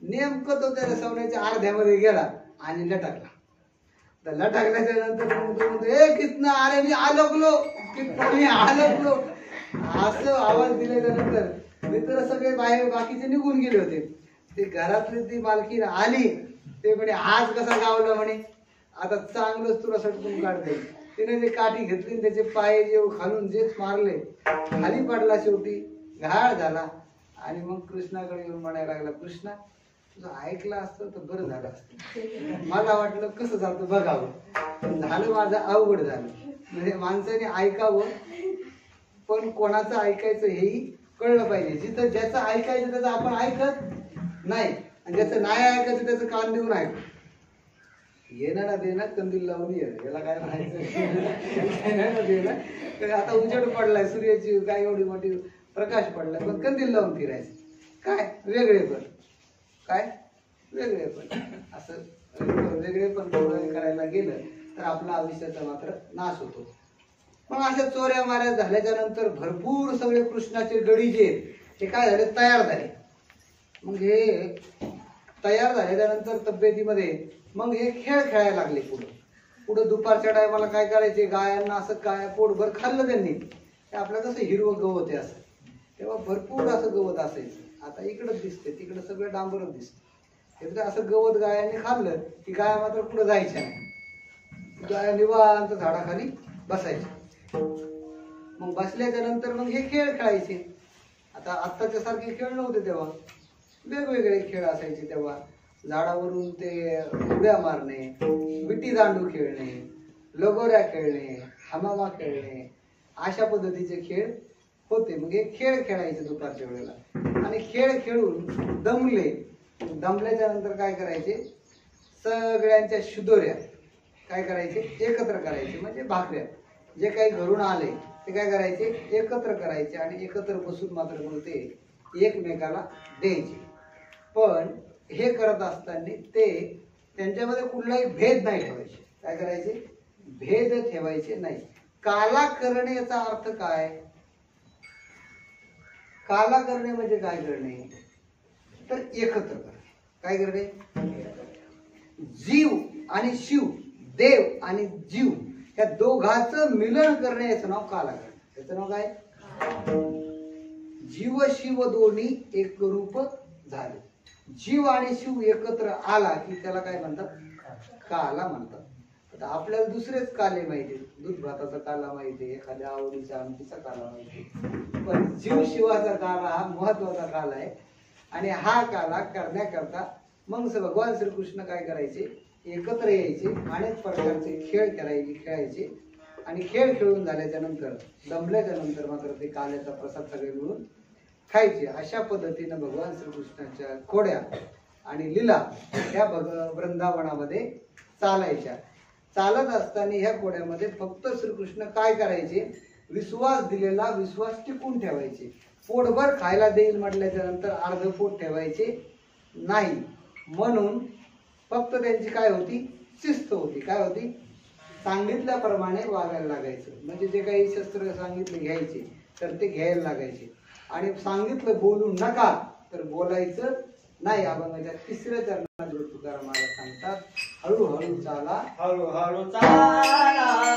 नेमकं तो त्याला सवण्याच्या अर्ध्यामध्ये गेला आणि लटकला. तर लटकल्याच्या नंतर म्हणतो ए कितना, अरे मी आलोकलो, कितना मी आलोकलो असं आवाज दिल्याच्या नंतर मित्र सगळे बाहेर बाकीचे निघून गेले होते. ते घरातली ती मालकी आली. ते म्हणे आज कसा गावला म्हणे, आता चांगलंच तुला सटकून काढते. तिने ते काठी घेतली, त्याचे पाय जे खालून जेच मारले, खाली पडला, शेवटी घाळ झाला. आणि मग कृष्णाकडे येऊन म्हणायला लागला कृष्णा तुझं ऐकलं असतं तर बरं झालं असतं. मला वाटलं कसं झालं बघावं, पण झालं माझं अवघड झालं. म्हणजे माणसाने ऐकावं पण कोणाचं ऐकायचं हेही कळलं पाहिजे. जिथं ज्याचं ऐकायचं त्याचं आपण ऐकत नाही, आणि ज्याचं नाही ऐकायचं त्याचं कान देऊन ऐकतो. येणं ना देणं कंदील लावून येणं, याला काय म्हणायचं देणं. आता उजेड पडलाय, सूर्याची काय एवढी मोठी प्रकाश पडलाय, पण कंदील लावून फिरायचं काय वेगळे पण, काय वेगळे पण. असं वेगळे पण करायला गेलं तर आपला आयुष्याचा मात्र नाश होतो. मग अशा चोऱ्या माऱ्या झाल्याच्या नंतर भरपूर सगळे कृष्णाचे गडी जे हे काय झाले तयार झाले. मग हे तयार झाल्याच्या नंतर तब्येतीमध्ये मग हे खेळ खेळायला लागले. पुढे दुपारच्या टायमाला काय करायचे, गायांना असं काय पोटभर खाल्लं त्यांनी. ते आपलं कसं हिरवं गवत आहे असं, तेव्हा भरपूर असं गवत असायचं. आता इकडंच दिसते, तिकडं सगळं डांबरच दिसते. असं गवत गायांनी खाल्लं की गाया मात्र पुढे जायच्या नाही, गाया निवांत झाडाखाली बसायच्या. मग बसल्याच्या नंतर मग हे खेळ खेळायचे. आता आत्ताच्या सारखे खेळ नव्हते तेव्हा, वेगवेगळे खेळ असायचे तेव्हा. झाडावरून ते उड्या मारणे, विटी दांडू खेळणे, लगोऱ्या खेळणे, हमामा खेळणे, अशा पद्धतीचे खेळ होते. मग हे खेळ खेळायचे दुपारच्या वेळेला. आणि खेळ खेळून दमल्याच्या नंतर काय करायचे, सगळ्यांच्या शिदोऱ्या काय करायचे एकत्र करायचे, म्हणजे भाकऱ्या जे काही घरून आले ते काय करायचे एकत्र करायचे आणि एकत्र बसून मात्र मग ते एकमेकाला द्यायचे. पण हे करत असताना ते त्यांच्यामध्ये कुठलाही भेद नाही ठेवायचे. काय करायचे, भेद ठेवायचे नाही. काला करणे याचा अर्थ काय, काला करणे म्हणजे काय करणे तर एकत्र करणे. काय करणे, जीव आणि शिव, देव आणि जीव या दोघांचं मिलन करणे याचं नाव काला करणे. त्याचं नाव काय, जीव शिव दोन्ही एक रूप झाले. जीव आणि शिव एकत्र आला की त्याला काय म्हणतात, काला म्हणतात. आता आपल्याला दुसरेच काले माहिती, दूध भाताचा काला माहिती, एखाद्या आवडीचा आमटीचा काला माहिती, पण जीव शिवाचा काला हा महत्वाचा काला आहे. आणि हा काला करण्याकरता मग भगवान श्रीकृष्ण काय करायचे, एकत्र यायचे, अनेक प्रकारचे खेळ खेळायचे. आणि खेळ खेळून झाल्याच्या नंतर दमल्याच्या नंतर मात्र ते काल्याचा प्रसाद सगळे मिळून खायचे. अशा पद्धतीनं भगवान श्रीकृष्णाच्या खोड्या आणि लीला या वृंदावनामध्ये चालायच्या. चालत असताना ह्या खोड्यामध्ये फक्त श्रीकृष्ण काय करायचे, विश्वास दिलेला विश्वास टिकून ठेवायचे. पोटभर खायला देईल म्हटल्याच्या नंतर अर्ध पोट ठेवायचे नाही. म्हणून फक्त त्यांची काय होती, शिस्त होती. काय होती, सांगितल्याप्रमाणे वागायला लागायचं. म्हणजे जे काही शस्त्र सांगितले घ्यायचे तर ते घ्यायला लागायचे आणि सांगितलं बोलू नका तर बोलायचं नाही. अभंगाच्या 3ऱ्या चरणात तुकाराम महाराज सांगतात, हळूहळू चाला हळूहळू चाला.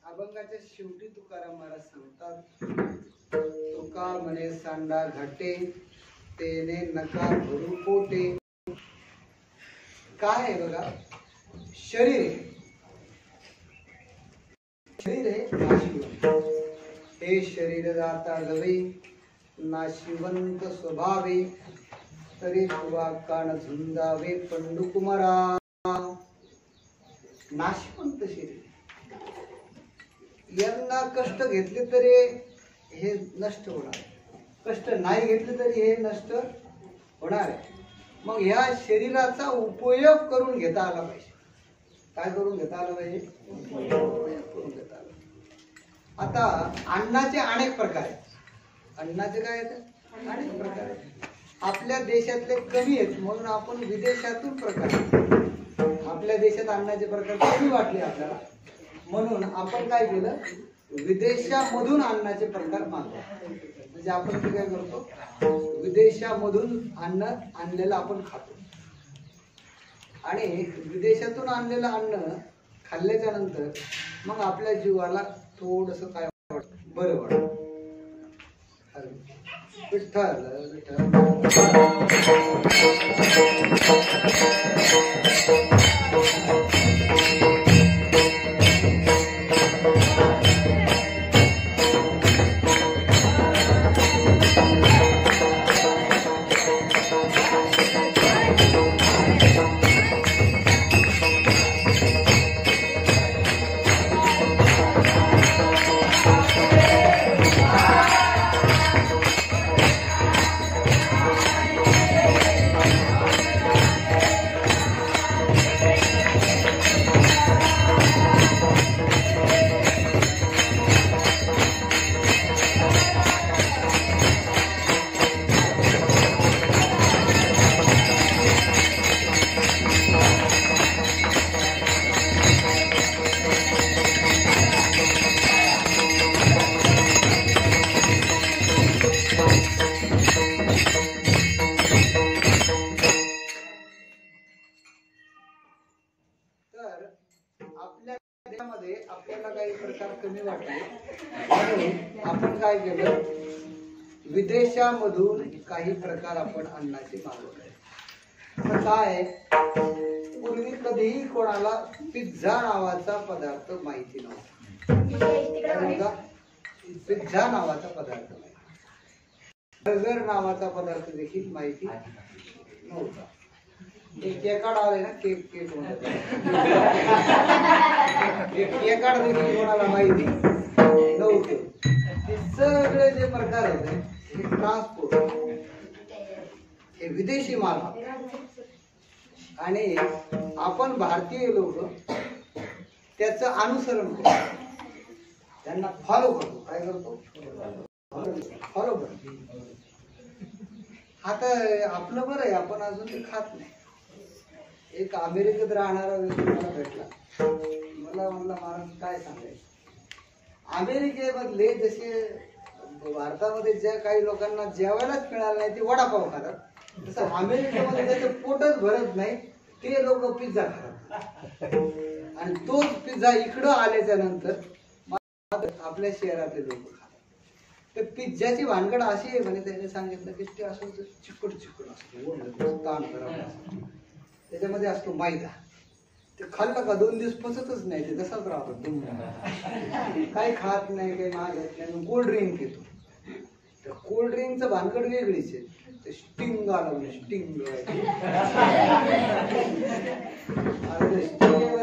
अभंगाच्या शेवटी तुकाराम महाराज सांगतात, तुका म्हणे सांडा घाटे तेने नका भरू पोटे. काय आहे बघा, शरीर आहे, शरीर आहे नाशिवंत. हे शरीर जाता गवे नाशिवंत स्वभावे, तरी तुवा कान झुंजावे पंडू कुमारा. नाशिवंत शरीर, यांना कष्ट घेतले तरी हे नष्ट होणार, कष्ट नाही घेतले तरी हे नष्ट होणार आहे. मग ह्या शरीराचा उपयोग करून घेता आला पाहिजे. काय करून घेता आला पाहिजे? उपयोग करून घेता आला. आता अन्नाचे अनेक प्रकार आहेत. अन्नाचे काय आहेत? अनेक प्रकार आहेत. आपल्या देशातले कमी आहेत म्हणून आपण विदेशातून प्रकार, आपल्या देशात अन्नाचे प्रकार कमी वाटले आपल्याला म्हणून आपण काय केलं, विदेशामधून अन्नाचे प्रकार मागतो. म्हणजे आपण काय करतो, विदेशामधून अन्न आणलेलं आपण खातो आणि विदेशातून आणलेलं अन्न खाल्ल्याच्या नंतर मग आपल्या जीवाला थोडस काय वाटतं, बरं वाटतं. विठ्ठल विठ्ठल काय केलं, विदेशामधून काही प्रकार आपण अन्नाचे मागवले. आता काय आहे, पूर्वी कधीही कोणाला पिझ्झा नावाचा पदार्थ माहिती नव्हता. पिझ्झा नावाचा पदार्थ माहिती, बर्गर नावाचा पदार्थ देखील माहिती नव्हता. केकाड आले ना, केक केक म्हणतात, केकाड देखील कोणाला माहिती नव्हतं. हे सगळे जे प्रकार होते हे ट्रान्सपोर्ट, हे विदेशी माल, आणि आपण भारतीय लोक त्याचं अनुसरण करतो, त्यांना फॉलो करतो. काय करतो? फॉलो करतो. आता आपलं बरं आहे, आपण अजून ते खात नाही. एक अमेरिकेत राहणारा व्यक्ती मला भेटला, मला म्हणला, महाराज काय सांगायचं, अमेरिकेमधले जसे भारतामध्ये ज्या काही लोकांना जेवायलाच मिळालं नाही ते वडापाव खातात, तसं अमेरिकेमध्ये त्याचं पोटच भरत नाही ते लोक पिझ्झा खातात. आणि तोच पिझ्झा इकडं आल्याच्या नंतर आपल्या शहरातले लोक खातात. तर पिझ्झाची भानगड अशी आहे म्हणे, त्याने सांगितलं की ते असं चिकट चिकट असतो, ताण करावं, त्याच्यामध्ये असतो मैदा. ते खाल्लं का 2 दिवस पचतच नाही, ते तसाच राहतो, काही खात नाही, काही मागत नाही. कोल्ड ड्रिंक येतो, त्या कोल्ड ड्रिंकचं भानगड वेगळीच आहे. ते स्टिंग आलं म्हणजे स्टिंग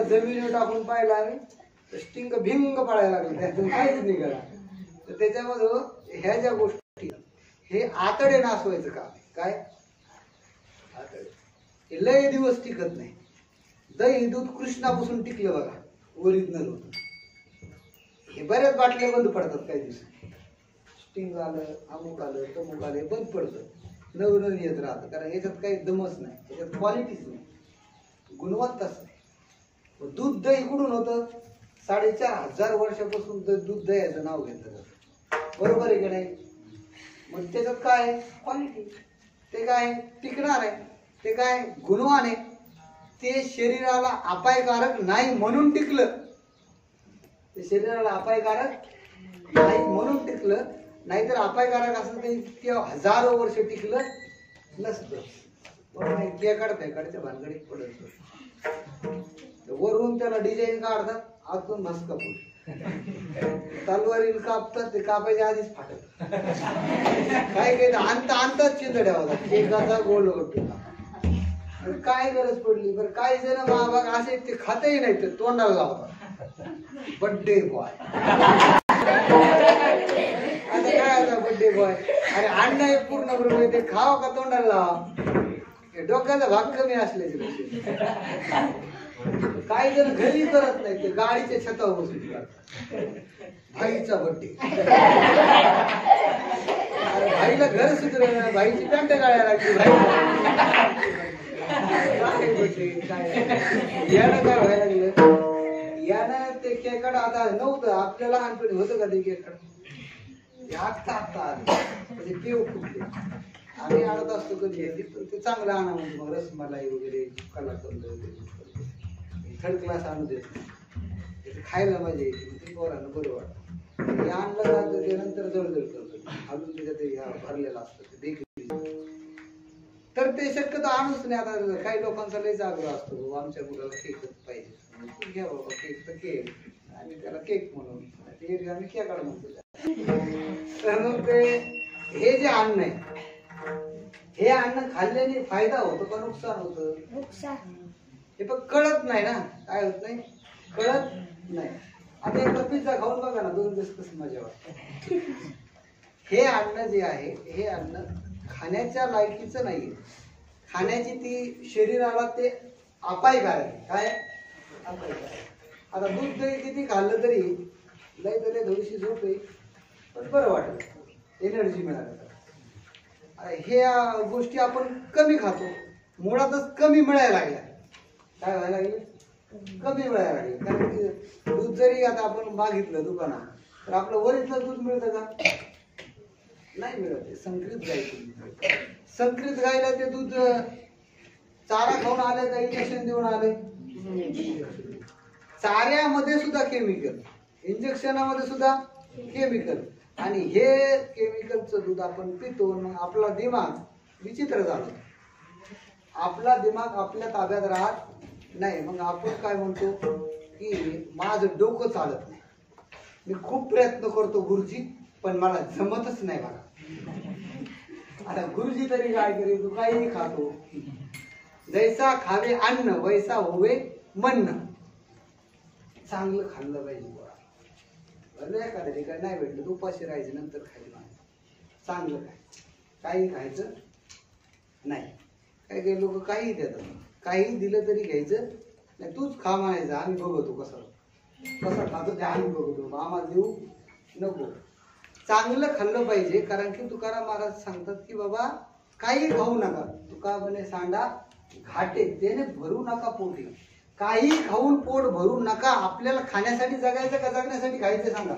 जमिनीवर टाकून पाहिलं आम्ही, तर स्टिंग भिंग पडायला लागलं, त्यातून काहीच निघाला. तर त्याच्यामध्ये ह्या ज्या गोष्टी, हे आतडे नासवायचं काम आहे. काय आतडे? हे लय दिवस टिकत नाही. दही दूध कृष्णापासून टिकलं बघा, ओरिजिनल होत. हे बऱ्याच बाटल्या बंद पडतात काही दिवस, स्टिंग आलं, अमुक आलं, तमुक आलं, बंद पडतं, नवनवीन येत राहतं. कारण याच्यात काही दमच नाही, याच्यात क्वालिटीच नाही, गुणवत्ताच नाही. दूध दही कुठून होतं? 4500 वर्षापासून दूध दह्याचं नाव घेतलं जातं, बरोबर आहे की नाही? मग त्याच्यात काय क्वालिटी, ते काय टिकणार आहे, ते काय गुणवान आहे, ते शरीराला अपायकारक नाही म्हणून टिकलं. ते शरीराला अपायकारक नाही म्हणून टिकलं, नाहीतर अपायकारक असं ते हजारो वर्ष टिकलं नसतं. बरोबर, केकाड फेकाडच्या भानगडीत पडत, वरून त्याला डिझाईन काढतात, आतून भस्का पडतो. तलवारीला कापतात, ते कापायच्या आधीच फाटत. काय काय आणतात चिंधड्या होतात, केकाचा गोल होतो. काय गरज पडली बरं? काही जण महाभाग असे ते खातही नाही, तर तोंडाला लावतात. बर्थडे बॉय, आता काय आता बर्थडे बॉय, अरे अन्न हे पूर्ण बरोबर ते खाव का तोंडाला लावा? डोक्याचा भाग कमी असल्याचे. काही जण घरी करत नाही, ते गाडीच्या छतावर बसून करतात. भाईचा बर्थडे, भाईला घर सुधरवणार, भाईची पॅन्ट गाळ्या लागली, यानं काय व्हायला लागलं, यानं ते केकड आता नव्हतं, आपल्याला लहानपणी होतं का ते केकड? आत्ता आलं म्हणजे पेव फुटले. आम्ही आणत असतो कधी, पण ते चांगलं आणा म्हणजे मग रसमलाई वगैरे, कलाकंद वगैरे, थर्ड क्लास आणू देत नाही, खायला मजा येते, ते पोरांना बरं वाटतं. हे आणलं जातं, ते नंतर जळजळ करतं, अजून त्याच्यात भरलेलं असतं ते देखील. तर ते शक्यतो आणूच नाही. आता काही लोकांचा लयच आग्रह असतो, आमच्या मुलाला केकच पाहिजे, घ्या बाबा केक, तर केक, आणि त्याला केक म्हणून ते आम्ही केकाड म्हणतो. तर मग ते हे जे अन्न आहे, हे अन्न खाल्ल्याने फायदा होतो का नुकसान होतं? नुकसान. हे पण कळत नाही ना, काय होत नाही, कळत नाही. आता एकदा पिझ्झा खाऊन बघा ना, 2 दिवस कसं मजा वाटते. हे अन्न जे आहे, हे अन्न खाण्याच्या लायकीचं नाही, खाण्याची ती शरीराला ते अपायकारक आहे. काय अपायकारक? आता दूध दही किती खाल्लं तरी लय तरी थोडीशी झोप आहे, पण बरं वाटत, एनर्जी मिळाली. ह्या गोष्टी आपण कमी खातो, मुळातच कमी मिळायला लागल्या. काय व्हायला लागले? कमी मिळायला लागले. कारण की दूध जरी आता आपण मागितलं दुकानात, तर आपलं वरीतलं दूध मिळतं का? नाही मिळत. संकरित गायचं, संकरित गायला ते दूध चारा खाऊन आले का इंजेक्शन देऊन आले? चाऱ्यामध्ये सुद्धा केमिकल, इंजेक्शनामध्ये सुद्धा केमिकल. आणि हे केमिकलचं दूध आपण पितो, मग आपला दिमाग विचित्र झाला. आपला दिमाग आपल्या ताब्यात राहत नाही. मग आपण काय म्हणतो की माझं डोकं चालत नाही, मी खूप प्रयत्न करतो गुरुजी, पण मला जमतच नाही बघा. आता गुरुजी तरी काय करे, तू काही खातो. जैसा खावे अन्न वैसा होवे म्हणणं. चांगलं खाल्लं पाहिजे बघा. एखाद्या ठिकाणी नाही भेटलं तू उपाशी राहायचं, नंतर खायचं. चांगलं काय, काही खायचं नाही. काही काही लोक काही देतात, काही दिलं तरी घ्यायचं नाही. तूच खा म्हणायचं, आम्ही बघतो कसं खातो ते आम्ही बघतो, आम्हाला देऊ नको. चांगलं खाल्लं पाहिजे. कारण की तुकाराम महाराज सांगतात की बाबा काही खाऊ नका. तुका म्हणे सांडा घाटे त्याने भरू नका पोटी. काही खाऊन पोट भरू नका. आपल्याला खाण्यासाठी जगायचं का जगण्यासाठी खायचं सांगा.